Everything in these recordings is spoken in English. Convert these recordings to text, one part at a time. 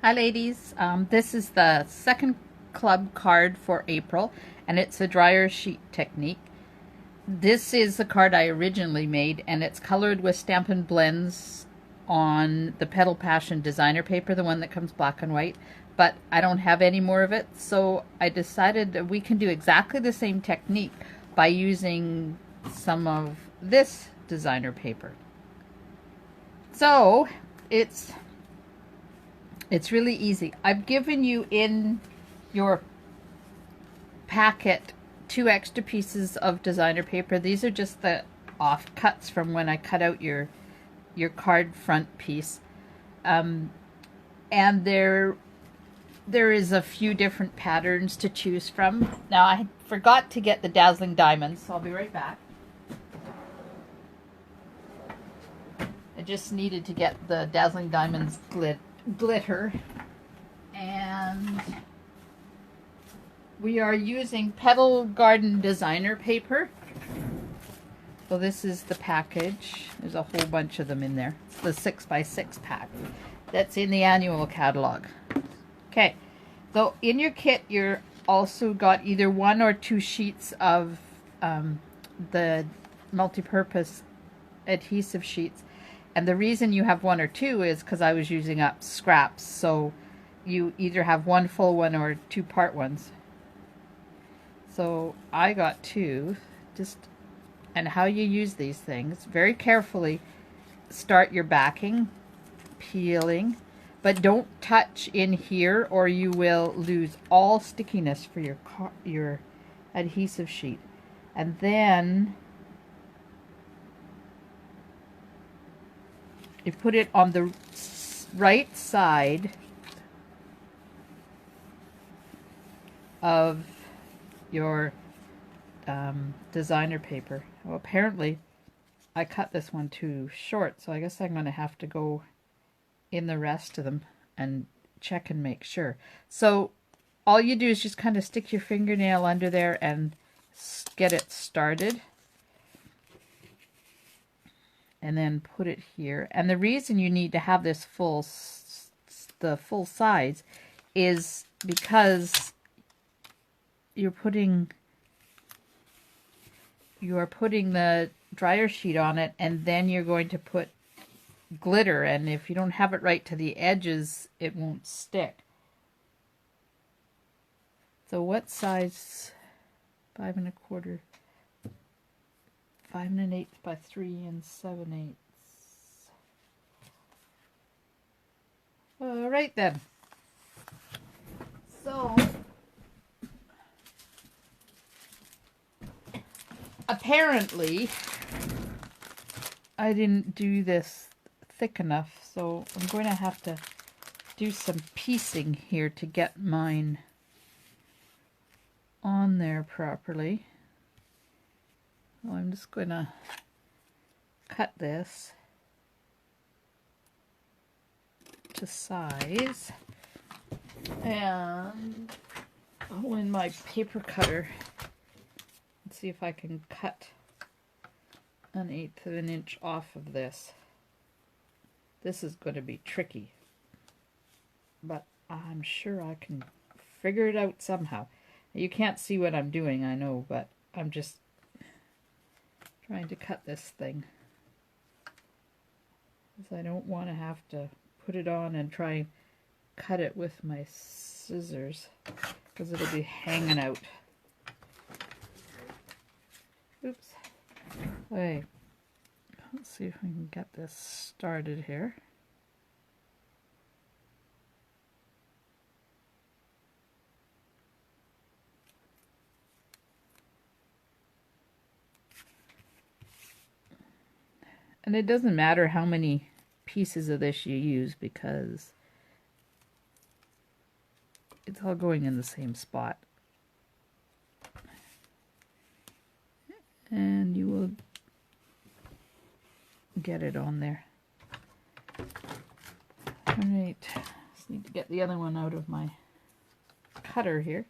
Hi ladies, this is the second club card for April and it's a dryer sheet technique. This is the card I originally made and it's colored with Stampin' Blends on the Petal Passion designer paper, the one that comes black and white, but I don't have any more of it, so I decided that we can do exactly the same technique by using some of this designer paper. So it's really easy. I've given you in your packet 2 extra pieces of designer paper. These are just the offcuts from when I cut out your card front piece. And there is a few different patterns to choose from. Now I forgot to get the Dazzling Diamonds, so I'll be right back. I just needed to get the Dazzling Diamonds glitter, and we are using Petal Garden designer paper. So this is the package. There's a whole bunch of them in there. It's the 6x6 pack that's in the annual catalog. Okay, so in your kit you're also got either 1 or 2 sheets of the multi-purpose adhesive sheets. And the reason you have 1 or 2 is because I was using up scraps. So you either have 1 full one or 2 part ones. So I got 2. And how you use these things, very carefully start your backing, peeling, but don't touch in here or you will lose all stickiness for your adhesive sheet. And then you put it on the right side of your designer paper. Well, apparently I cut this one too short, so I guess I'm going to have to go in the rest of them and check and make sure. So all you do is just kind of stick your fingernail under there and get it started. And then put it here. And the reason you need to have this the full size is because you are putting the dryer sheet on it, and then you're going to put glitter, and if you don't have it right to the edges, it won't stick. So what size? 5 1/4. 5 1/8 by 3 7/8. All right then. So apparently I didn't do this thick enough, so I'm going to have to do some piecing here to get mine on there properly. Well, I'm just going to cut this to size and go in my paper cutter and see if I can cut 1/8 of an inch off of this. This is going to be tricky, but I'm sure I can figure it out somehow. You can't see what I'm doing, I know, but I'm just trying to cut this thing, because I don't want to have to put it on and try and cut it with my scissors, because it'll be hanging out. Oops. Okay. Let's see if we can get this started here. And it doesn't matter how many pieces of this you use, because it's all going in the same spot. And you will get it on there. Alright, just need to get the other one out of my cutter here.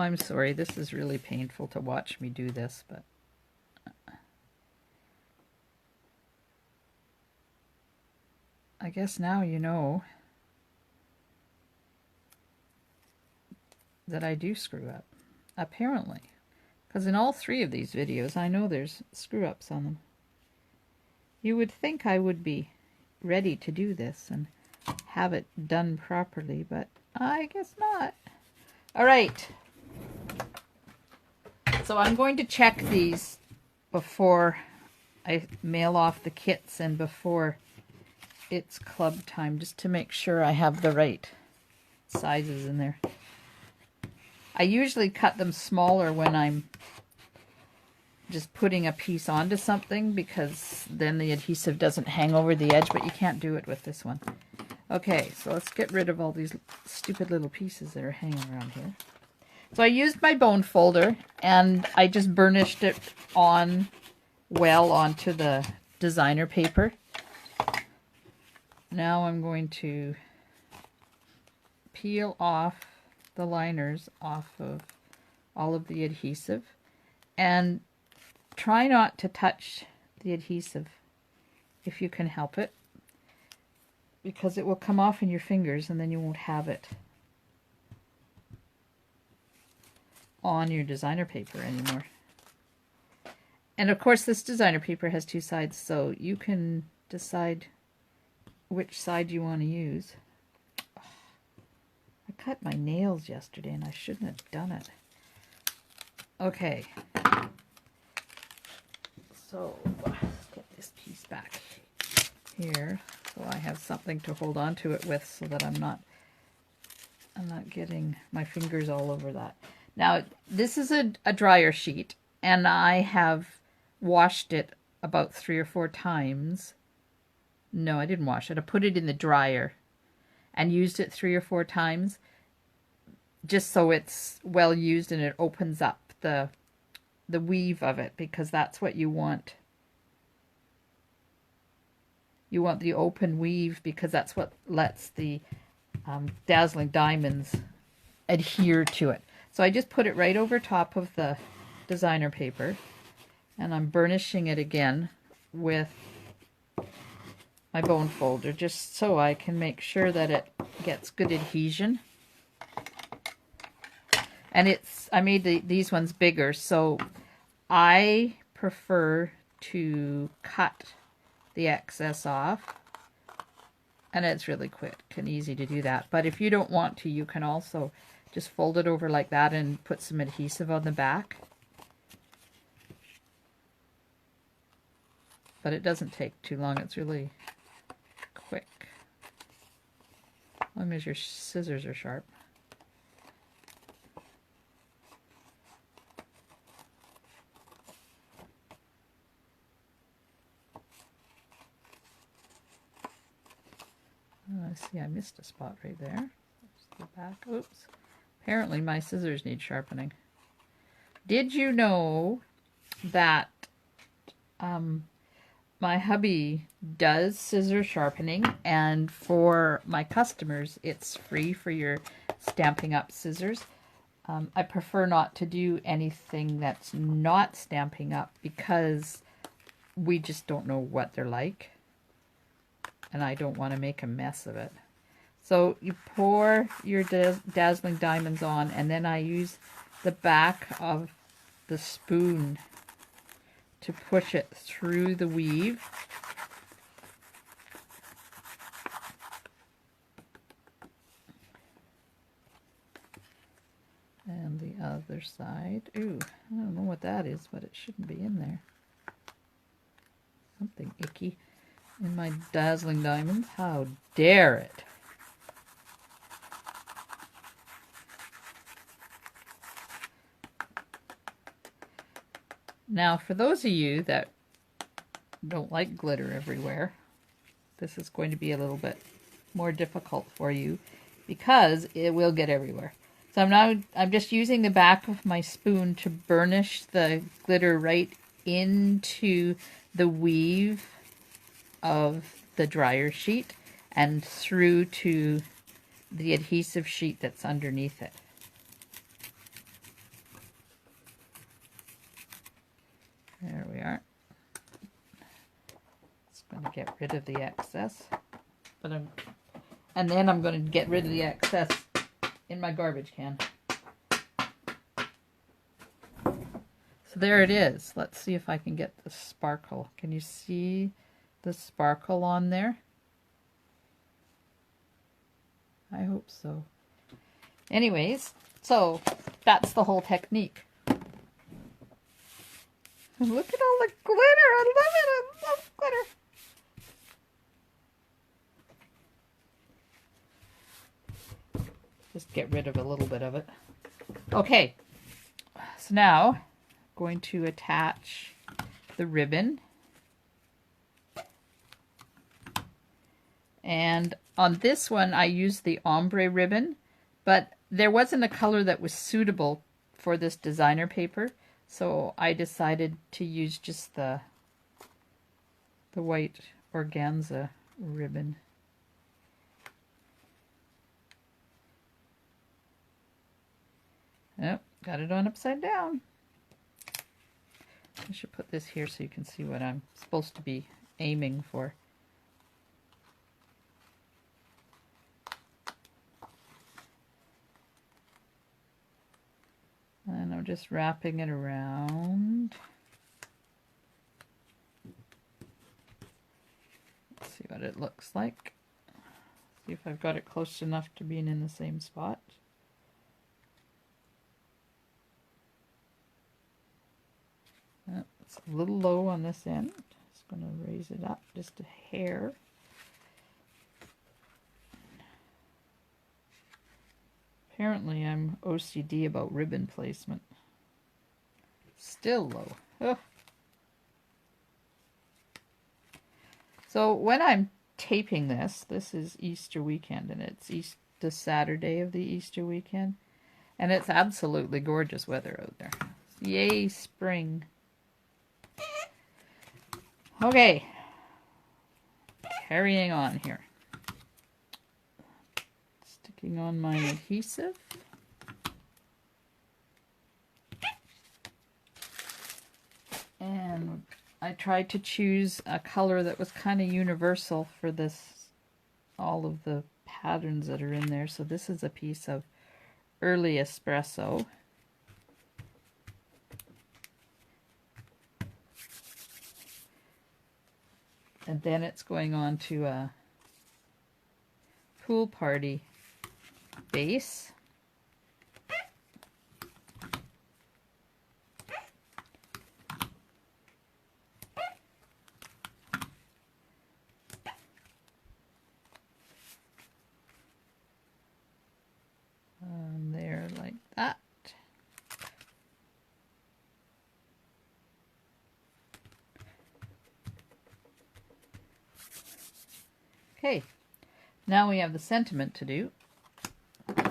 I'm sorry. This is really painful to watch me do this, but I guess now you know that I do screw up, apparently. Because in all 3 of these videos, I know there's screw-ups on them. You would think I would be ready to do this and have it done properly, but I guess not. All right. So I'm going to check these before I mail off the kits and before it's club time, just to make sure I have the right sizes in there. I usually cut them smaller when I'm just putting a piece onto something, because then the adhesive doesn't hang over the edge, but you can't do it with this one. Okay, so let's get rid of all these stupid little pieces that are hanging around here. So I used my bone folder and I just burnished it on well onto the designer paper. Now I'm going to peel off the liners off of all of the adhesive, and try not to touch the adhesive if you can help it, because it will come off in your fingers and then you won't have it on your designer paper anymore. And of course this designer paper has 2 sides, so you can decide which side you want to use. I cut my nails yesterday and I shouldn't have done it. Okay. So let's get this piece back here so I have something to hold on to it with, so that I'm not getting my fingers all over that. Now this is a dryer sheet, and I have washed it about 3 or 4 times. No, I didn't wash it. I put it in the dryer and used it 3 or 4 times, just so it's well used and it opens up the weave of it, because that's what you want. You want the open weave, because that's what lets the Dazzling Diamonds adhere to it. So I just put it right over top of the designer paper, and I'm burnishing it again with my bone folder, just so I can make sure that it gets good adhesion. And I made these ones bigger, so I prefer to cut the excess off, and it's really quick and easy to do that. But if you don't want to, you can also just fold it over like that and put some adhesive on the back. But it doesn't take too long. It's really quick, as long as your scissors are sharp. See, I missed a spot right there. Let's go back. Oops. Apparently my scissors need sharpening. Did you know that my hubby does scissor sharpening, and for my customers it's free for your Stampin' Up scissors? I prefer not to do anything that's not Stampin' Up, because we just don't know what they're like, and I don't want to make a mess of it. So you pour your Dazzling Diamonds on, and then I use the back of the spoon to push it through the weave. And the other side. Ooh, I don't know what that is, but it shouldn't be in there. Something icky in my Dazzling Diamonds. How dare it! Now, for those of you that don't like glitter everywhere, this is going to be a little bit more difficult for you, because it will get everywhere. So I'm just using the back of my spoon to burnish the glitter right into the weave of the dryer sheet and through to the adhesive sheet that's underneath it. I'm going to get rid of the excess. And then I'm going to get rid of the excess in my garbage can. So there it is. Let's see if I can get the sparkle. Can you see the sparkle on there? I hope so. Anyways, so that's the whole technique. Look at all the glitter. I love it. I love glitter. Just get rid of a little bit of it. Okay. So now I'm going to attach the ribbon. And on this one, I used the ombre ribbon, but there wasn't a color that was suitable for this designer paper. So I decided to use just the white organza ribbon. Oh, got it on upside down. I should put this here so you can see what I'm supposed to be aiming for. And I'm just wrapping it around. Let's see what it looks like. See if I've got it close enough to being in the same spot. It's a little low on this end. Just going to raise it up just a hair. Apparently I'm OCD about ribbon placement. Still low. Ugh. So when I'm taping this is Easter weekend, and it's the Saturday of the Easter weekend, and it's absolutely gorgeous weather out there. Yay, spring. Okay, carrying on here. Sticking on my adhesive. And I tried to choose a color that was kind of universal for this, all of the patterns that are in there. So this is a piece of early espresso. And then it's going on to a pool party base. There, like that. Okay, now we have the sentiment to do.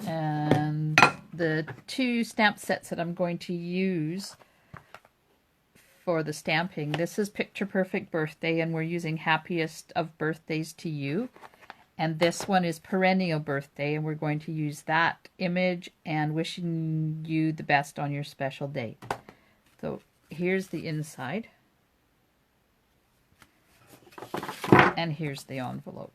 And the two stamp sets that I'm going to use for the stamping, this is Picture Perfect Birthday, and we're using Happiest of Birthdays to You. And this one is Perennial Birthday, and we're going to use that image and wishing you the best on your special day. So here's the inside. And here's the envelope.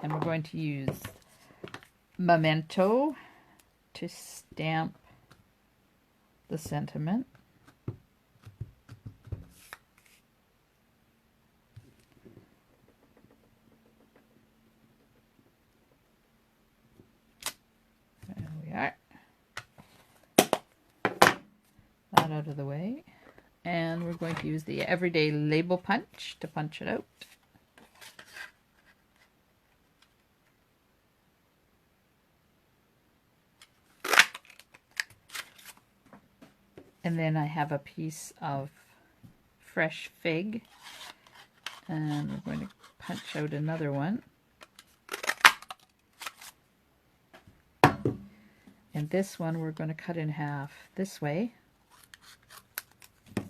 And we're going to use Memento to stamp the sentiment. There we are. That out of the way. And we're going to use the Everyday Label Punch to punch it out. And then I have a piece of fresh fig, and we're going to punch out another one. And this one we're going to cut in half this way. Put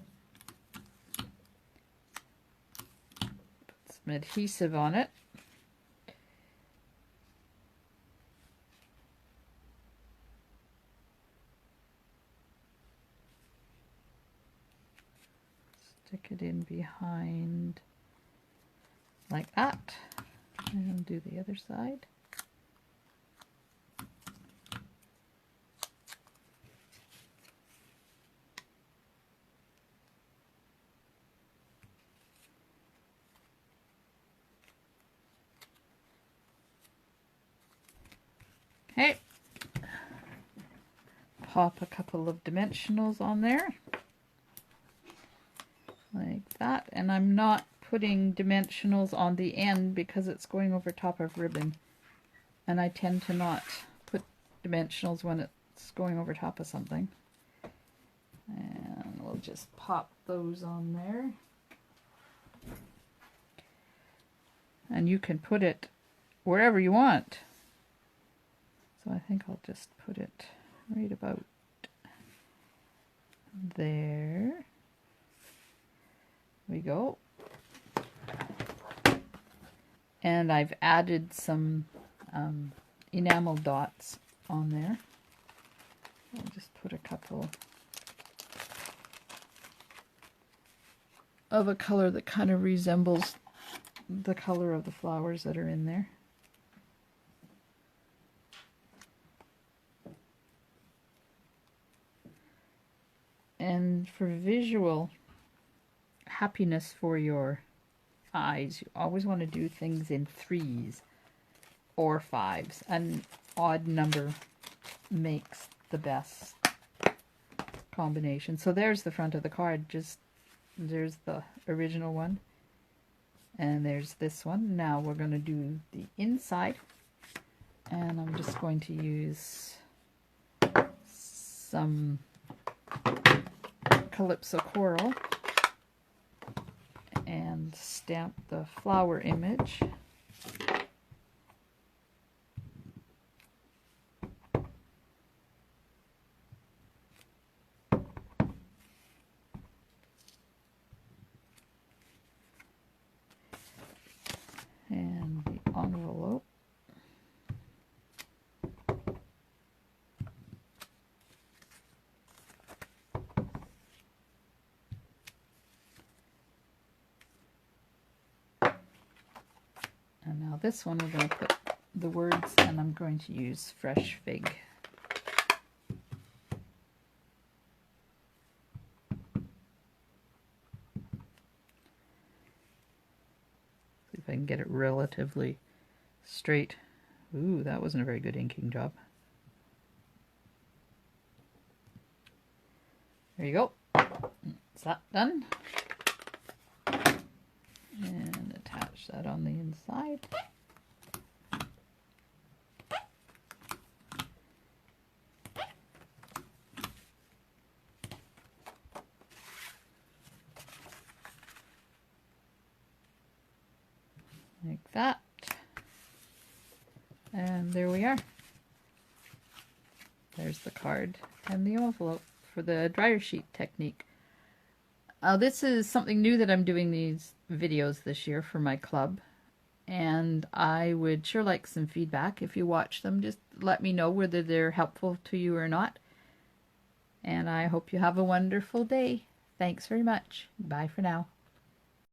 some adhesive on it. stick it in behind like that, and do the other side. Okay, pop a couple of dimensionals on there, like that, and I'm not putting dimensionals on the end because it's going over top of ribbon, and I tend to not put dimensionals when it's going over top of something. And we'll just pop those on there. And you can put it wherever you want. So I think I'll just put it right about there. We go. And I've added some enamel dots on there. I'll just put a couple of a color that kind of resembles the color of the flowers that are in there. And for visual happiness for your eyes, you always want to do things in 3s or 5s. An odd number makes the best combination. So there's the front of the card. Just there's the original one, and there's this one. Now we're going to do the inside, and I'm just going to use some Calypso Coral and stamp the flower image. And the envelope. And now this one we're going to put the words, and I'm going to use Fresh Fig. See if I can get it relatively straight. Ooh, that wasn't a very good inking job. There you go. That's that done. And attach that on the inside. Like that. And there we are. There's the card and the envelope for the dryer sheet technique. This is something new that I'm doing these videos this year for my club, and I would sure like some feedback. If you watch them, just let me know whether they're helpful to you or not. And I hope you have a wonderful day. Thanks very much. Bye for now.